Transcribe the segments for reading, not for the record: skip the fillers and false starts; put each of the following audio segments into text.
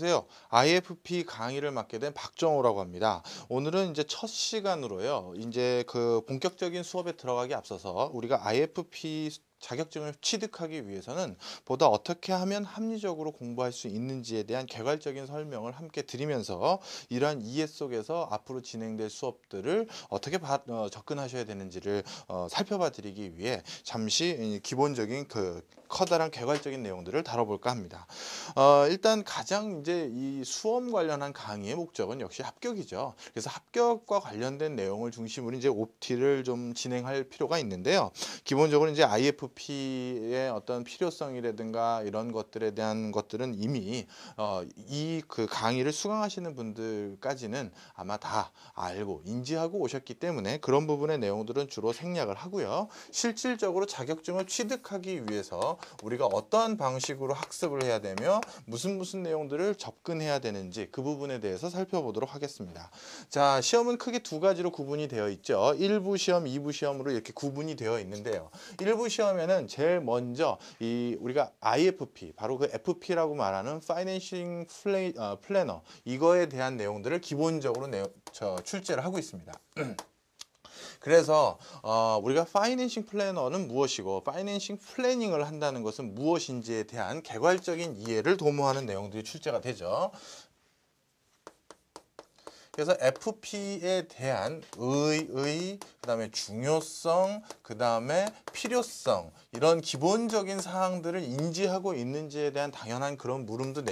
안녕하세요. IFP 강의를 맡게 된 박정호라고 합니다. 오늘은 이제 첫 시간으로요. 이제 그 본격적인 수업에 들어가기 앞서서 우리가 IFP 자격증을 취득하기 위해서는 보다 어떻게 하면 합리적으로 공부할 수 있는지에 대한 개괄적인 설명을 함께 드리면서 이러한 이해 속에서 앞으로 진행될 수업들을 어떻게 접근하셔야 되는지를 살펴봐 드리기 위해 잠시 기본적인 그 커다란 개괄적인 내용들을 다뤄볼까 합니다. 일단 가장 이제 이 수험 관련한 강의의 목적은 역시 합격이죠. 그래서 합격과 관련된 내용을 중심으로 이제 OT를 좀 진행할 필요가 있는데요. 기본적으로 이제 IFP의 어떤 필요성이라든가 이런 것들에 대한 것들은 이미 이 그 강의를 수강하시는 분들까지는 아마 다 알고 인지하고 오셨기 때문에 그런 부분의 내용들은 주로 생략을 하고요. 실질적으로 자격증을 취득하기 위해서 우리가 어떠한 방식으로 학습을 해야 되며 무슨 내용들을 접근해야 되는지 그 부분에 대해서 살펴보도록 하겠습니다. 자, 시험은 크게 두 가지로 구분이 되어 있죠. 1부 시험, 2부 시험으로 이렇게 구분이 되어 있는데요. 1부 시험에는 제일 먼저 이 우리가 IFP, 바로 그 FP라고 말하는 Financing Planner 이거에 대한 내용들을 기본적으로 출제를 하고 있습니다. 그래서 우리가 파이낸싱 플래너는 무엇이고 파이낸싱 플래닝을 한다는 것은 무엇인지에 대한 개괄적인 이해를 도모하는 내용들이 출제가 되죠. 그래서 FP에 대한 그다음에 중요성, 그다음에 필요성 이런 기본적인 사항들을 인지하고 있는지에 대한 당연한 그런 물음도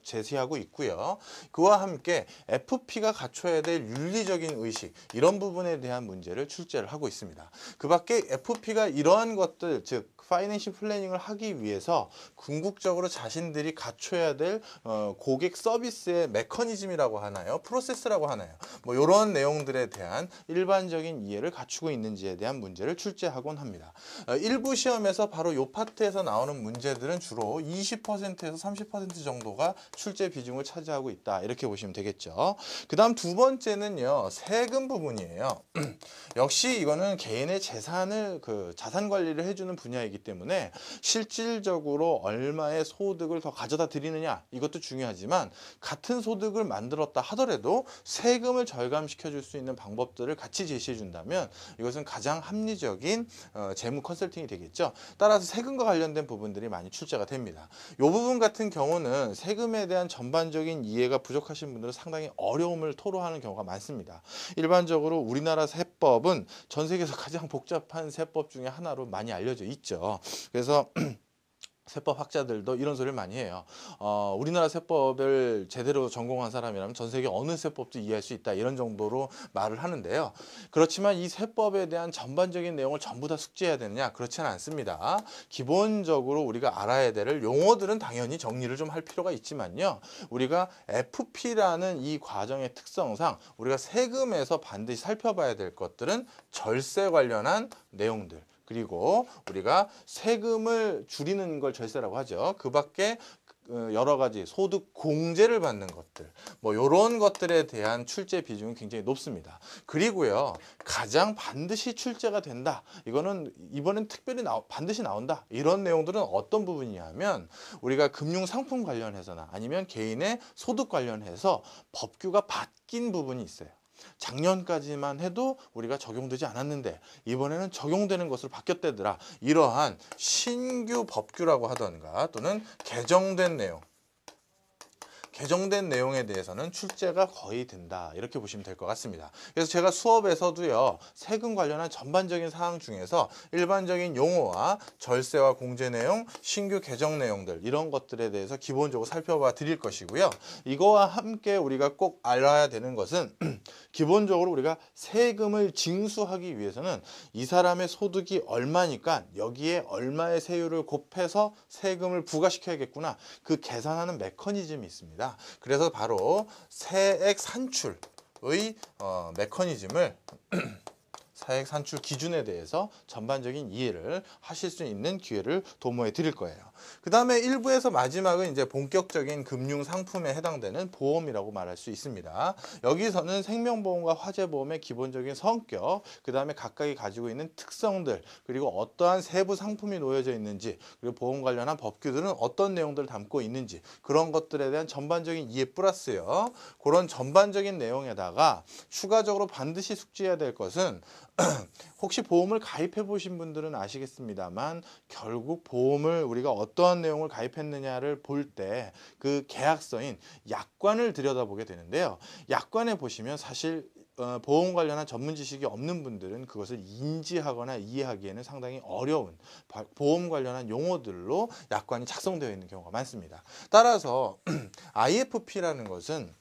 제시하고 있고요. 그와 함께 FP가 갖춰야 될 윤리적인 의식 이런 부분에 대한 문제를 출제를 하고 있습니다. 그 밖에 FP가 이러한 것들 즉 파이낸셜 플래닝을 하기 위해서 궁극적으로 자신들이 갖춰야 될 고객 서비스의 메커니즘이라고 하나요? 프로세스라고 하나요? 뭐 이런 내용들에 대한 일반적인 이해를 갖추고 있는지에 대한 문제를 출제하곤 합니다. 일부 시험에서 바로 이 파트에서 나오는 문제들은 주로 20%에서 30% 정도가 출제 비중을 차지하고 있다. 이렇게 보시면 되겠죠. 그 다음 두 번째는요. 세금 부분이에요. 역시 이거는 개인의 재산을 자산 관리를 해주는 분야이기 때문에 실질적으로 얼마의 소득을 더 가져다 드리느냐 이것도 중요하지만 같은 소득을 만들었다 하더라도 세금을 절감시켜 줄 수 있는 방법들을 같이 제시해 준다면 이것은 가장 합리적인 재무 컨설팅이 되겠죠. 따라서 세금과 관련된 부분들이 많이 출제가 됩니다. 이 부분 같은 경우는 세금에 대한 전반적인 이해가 부족하신 분들은 상당히 어려움을 토로하는 경우가 많습니다. 일반적으로 우리나라 세법은 전 세계에서 가장 복잡한 세법 중에 하나로 많이 알려져 있죠. 그래서 세법 학자들도 이런 소리를 많이 해요. 우리나라 세법을 제대로 전공한 사람이라면 전 세계 어느 세법도 이해할 수 있다 이런 정도로 말을 하는데요. 그렇지만 이 세법에 대한 전반적인 내용을 전부 다 숙지해야 되느냐? 그렇지는 않습니다. 기본적으로 우리가 알아야 될 용어들은 당연히 정리를 좀 할 필요가 있지만요. 우리가 FP라는 이 과정의 특성상 우리가 세금에서 반드시 살펴봐야 될 것들은 절세 관련한 내용들 그리고 우리가 세금을 줄이는 걸 절세라고 하죠. 그 밖에 여러 가지 소득 공제를 받는 것들 뭐 이런 것들에 대한 출제 비중이 굉장히 높습니다. 그리고요 가장 반드시 출제가 된다 이거는 이번엔 특별히 반드시 나온다 이런 내용들은 어떤 부분이냐면 우리가 금융 상품 관련해서나 아니면 개인의 소득 관련해서 법규가 바뀐 부분이 있어요. 작년까지만 해도 우리가 적용되지 않았는데 이번에는 적용되는 것으로 바뀌었다더라. 이러한 신규 법규라고 하던가 또는 개정된 내용에 대해서는 출제가 거의 된다 이렇게 보시면 될 것 같습니다. 그래서 제가 수업에서도요 세금 관련한 전반적인 사항 중에서 일반적인 용어와 절세와 공제 내용, 신규 개정 내용들 이런 것들에 대해서 기본적으로 살펴봐 드릴 것이고요. 이거와 함께 우리가 꼭 알아야 되는 것은 기본적으로 우리가 세금을 징수하기 위해서는 이 사람의 소득이 얼마니까 여기에 얼마의 세율을 곱해서 세금을 부과시켜야겠구나 그 계산하는 메커니즘이 있습니다. 그래서 바로 세액 산출의 메커니즘을 사액 산출 기준에 대해서 전반적인 이해를 하실 수 있는 기회를 도모해 드릴 거예요. 그 다음에 1부에서 마지막은 이제 본격적인 금융 상품에 해당되는 보험이라고 말할 수 있습니다. 여기서는 생명보험과 화재보험의 기본적인 성격, 그 다음에 각각이 가지고 있는 특성들, 그리고 어떠한 세부 상품이 놓여져 있는지, 그리고 보험 관련한 법규들은 어떤 내용들을 담고 있는지, 그런 것들에 대한 전반적인 이해 플러스요. 그런 전반적인 내용에다가 추가적으로 반드시 숙지해야 될 것은 혹시 보험을 가입해 보신 분들은 아시겠습니다만 결국 보험을 우리가 어떠한 내용을 가입했느냐를 볼 때 그 계약서인 약관을 들여다보게 되는데요. 약관에 보시면 사실 보험 관련한 전문 지식이 없는 분들은 그것을 인지하거나 이해하기에는 상당히 어려운 보험 관련한 용어들로 약관이 작성되어 있는 경우가 많습니다. 따라서 IFP라는 것은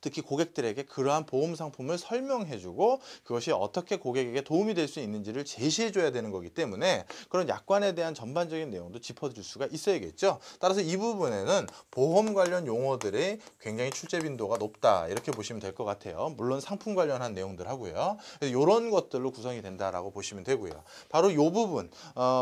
특히 고객들에게 그러한 보험 상품을 설명해주고 그것이 어떻게 고객에게 도움이 될 수 있는지를 제시해줘야 되는 거기 때문에 그런 약관에 대한 전반적인 내용도 짚어줄 수가 있어야겠죠. 따라서 이 부분에는 보험 관련 용어들이 굉장히 출제 빈도가 높다 이렇게 보시면 될 것 같아요. 물론 상품 관련한 내용들 하고요. 이런 것들로 구성이 된다라고 보시면 되고요. 바로 이 부분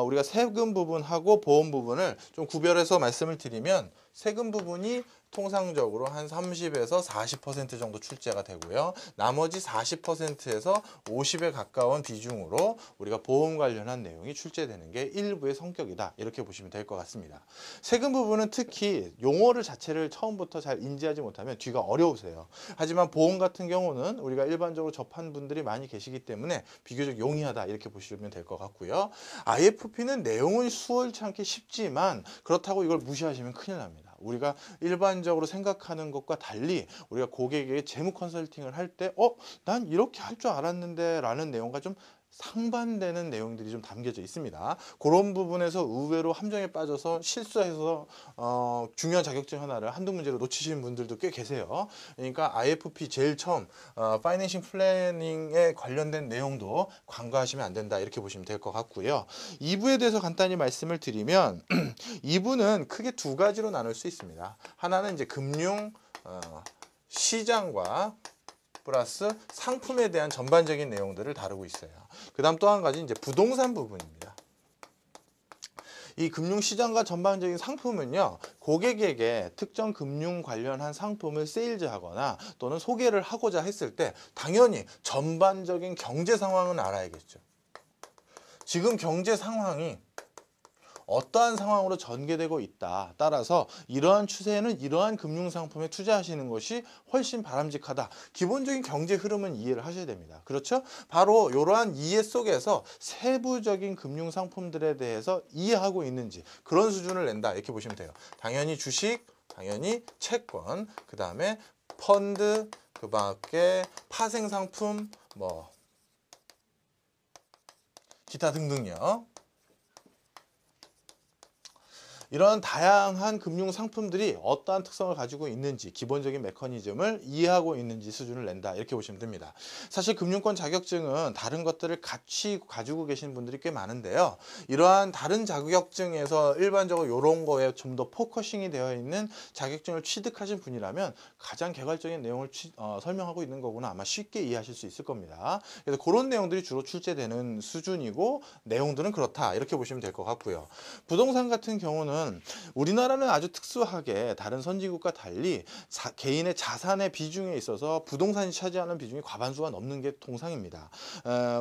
우리가 세금 부분하고 보험 부분을 좀 구별해서 말씀을 드리면 세금 부분이 통상적으로 한 30에서 40% 정도 출제가 되고요. 나머지 40%에서 50에 가까운 비중으로 우리가 보험 관련한 내용이 출제되는 게 일부의 성격이다. 이렇게 보시면 될 것 같습니다. 세금 부분은 특히 용어를 자체를 처음부터 잘 인지하지 못하면 뒤가 어려우세요. 하지만 보험 같은 경우는 우리가 일반적으로 접한 분들이 많이 계시기 때문에 비교적 용이하다. 이렇게 보시면 될 것 같고요. IFP는 내용은 수월치 않게 쉽지만 그렇다고 이걸 무시하시면 큰일 납니다. 우리가 일반적으로 생각하는 것과 달리 우리가 고객에게 재무 컨설팅을 할 때 난 이렇게 할 줄 알았는데 라는 내용과 좀 상반되는 내용들이 좀 담겨져 있습니다. 그런 부분에서 의외로 함정에 빠져서 실수해서 중요한 자격증 하나를 한두 문제로 놓치시는 분들도 꽤 계세요. 그러니까 IFP 제일 처음 파이낸싱 플래닝에 관련된 내용도 간과하시면 안 된다 이렇게 보시면 될 것 같고요. 2부에 대해서 간단히 말씀을 드리면 2부는 크게 두 가지로 나눌 수 있습니다. 하나는 이제 금융 시장과 플러스 상품에 대한 전반적인 내용들을 다루고 있어요. 그 다음 또 한 가지 이제 부동산 부분입니다. 이 금융시장과 전반적인 상품은요, 고객에게 특정 금융 관련한 상품을 세일즈하거나 또는 소개를 하고자 했을 때 당연히 전반적인 경제 상황은 알아야겠죠. 지금 경제 상황이 어떠한 상황으로 전개되고 있다. 따라서 이러한 추세에는 이러한 금융상품에 투자하시는 것이 훨씬 바람직하다. 기본적인 경제 흐름은 이해를 하셔야 됩니다. 그렇죠? 바로 이러한 이해 속에서 세부적인 금융상품들에 대해서 이해하고 있는지 그런 수준을 낸다. 이렇게 보시면 돼요. 당연히 주식, 당연히 채권, 그 다음에 펀드, 그 밖에 파생상품, 기타 등등요. 이런 다양한 금융 상품들이 어떠한 특성을 가지고 있는지 기본적인 메커니즘을 이해하고 있는지 수준을 낸다 이렇게 보시면 됩니다. 사실 금융권 자격증은 다른 것들을 같이 가지고 계신 분들이 꽤 많은데요. 이러한 다른 자격증에서 일반적으로 이런 거에 좀 더 포커싱이 되어 있는 자격증을 취득하신 분이라면 가장 개괄적인 내용을 설명하고 있는 거구나 아마 쉽게 이해하실 수 있을 겁니다. 그래서 그런 내용들이 주로 출제되는 수준이고 내용들은 그렇다 이렇게 보시면 될 것 같고요. 부동산 같은 경우는 우리나라는 아주 특수하게 다른 선진국과 달리 개인의 자산의 비중에 있어서 부동산이 차지하는 비중이 과반수가 넘는 게 통상입니다.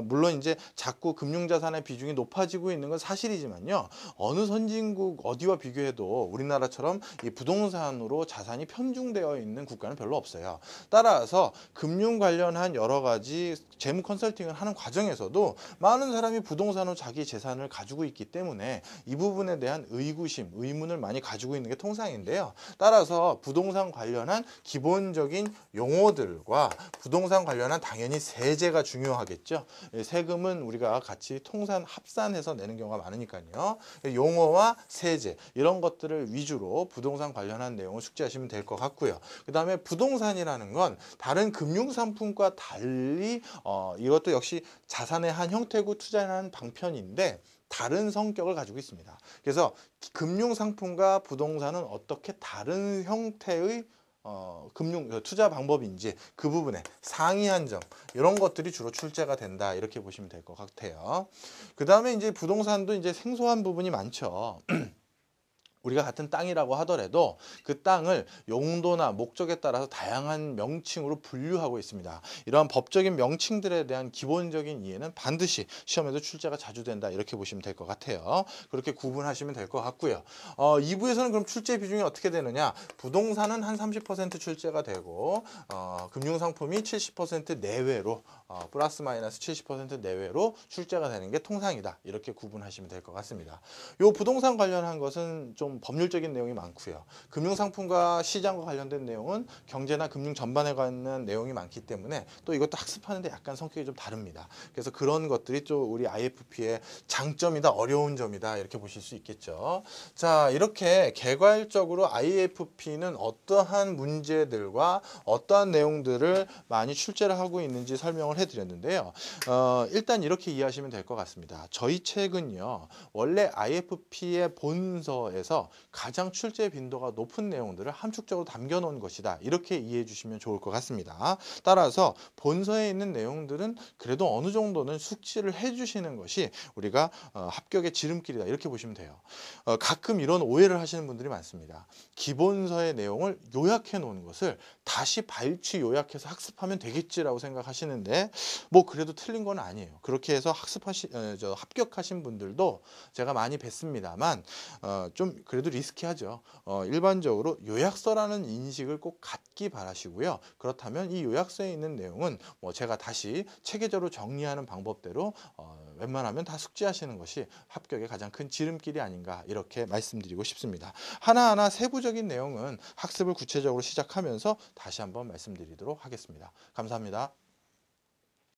물론 이제 자꾸 금융자산의 비중이 높아지고 있는 건 사실이지만요. 어느 선진국 어디와 비교해도 우리나라처럼 이 부동산으로 자산이 편중되어 있는 국가는 별로 없어요. 따라서 금융 관련한 여러 가지 재무 컨설팅을 하는 과정에서도 많은 사람이 부동산으로 자기 재산을 가지고 있기 때문에 이 부분에 대한 의구심, 의문을 많이 가지고 있는 게 통상인데요. 따라서 부동산 관련한 기본적인 용어들과 부동산 관련한 당연히 세제가 중요하겠죠. 세금은 우리가 같이 합산해서 내는 경우가 많으니까요. 용어와 세제 이런 것들을 위주로 부동산 관련한 내용을 숙지하시면 될 것 같고요. 그 다음에 부동산이라는 건 다른 금융상품과 달리 이것도 역시 자산의 한 형태고 투자의 한 방편인데 다른 성격을 가지고 있습니다. 그래서 금융상품과 부동산은 어떻게 다른 형태의 금융 투자 방법인지 그 부분에 상이한 점 이런 것들이 주로 출제가 된다 이렇게 보시면 될 것 같아요. 그 다음에 이제 부동산도 이제 생소한 부분이 많죠. 우리가 같은 땅이라고 하더라도 그 땅을 용도나 목적에 따라서 다양한 명칭으로 분류하고 있습니다. 이러한 법적인 명칭들에 대한 기본적인 이해는 반드시 시험에도 출제가 자주 된다 이렇게 보시면 될 것 같아요. 그렇게 구분하시면 될 것 같고요. 2부에서는 그럼 출제 비중이 어떻게 되느냐? 부동산은 한 30% 출제가 되고 금융상품이 70% 내외로 플러스 마이너스 70% 내외로 출제가 되는 게 통상이다. 이렇게 구분하시면 될 것 같습니다. 요 부동산 관련한 것은 좀 법률적인 내용이 많고요. 금융상품과 시장과 관련된 내용은 경제나 금융 전반에 관한 내용이 많기 때문에 또 이것도 학습하는데 약간 성격이 좀 다릅니다. 그래서 그런 것들이 좀 우리 IFP의 장점이다, 어려운 점이다 이렇게 보실 수 있겠죠. 자, 이렇게 개괄적으로 IFP는 어떠한 문제들과 어떠한 내용들을 많이 출제를 하고 있는지 설명을 해드렸는데요. 일단 이렇게 이해하시면 될 것 같습니다. 저희 책은요, 원래 IFP의 본서에서 가장 출제 빈도가 높은 내용들을 함축적으로 담겨놓은 것이다. 이렇게 이해해 주시면 좋을 것 같습니다. 따라서 본서에 있는 내용들은 그래도 어느 정도는 숙지를 해주시는 것이 우리가 합격의 지름길이다. 이렇게 보시면 돼요. 가끔 이런 오해를 하시는 분들이 많습니다. 기본서의 내용을 요약해 놓은 것을 다시 발췌 요약해서 학습하면 되겠지라고 생각하시는데 뭐 그래도 틀린 건 아니에요. 그렇게 해서 합격하신 분들도 제가 많이 뵀습니다만 좀 그래도 리스키하죠. 일반적으로 요약서라는 인식을 꼭 갖기 바라시고요. 그렇다면 이 요약서에 있는 내용은 뭐 제가 다시 체계적으로 정리하는 방법대로 웬만하면 다 숙지하시는 것이 합격의 가장 큰 지름길이 아닌가 이렇게 말씀드리고 싶습니다. 하나하나 세부적인 내용은 학습을 구체적으로 시작하면서 다시 한번 말씀드리도록 하겠습니다. 감사합니다.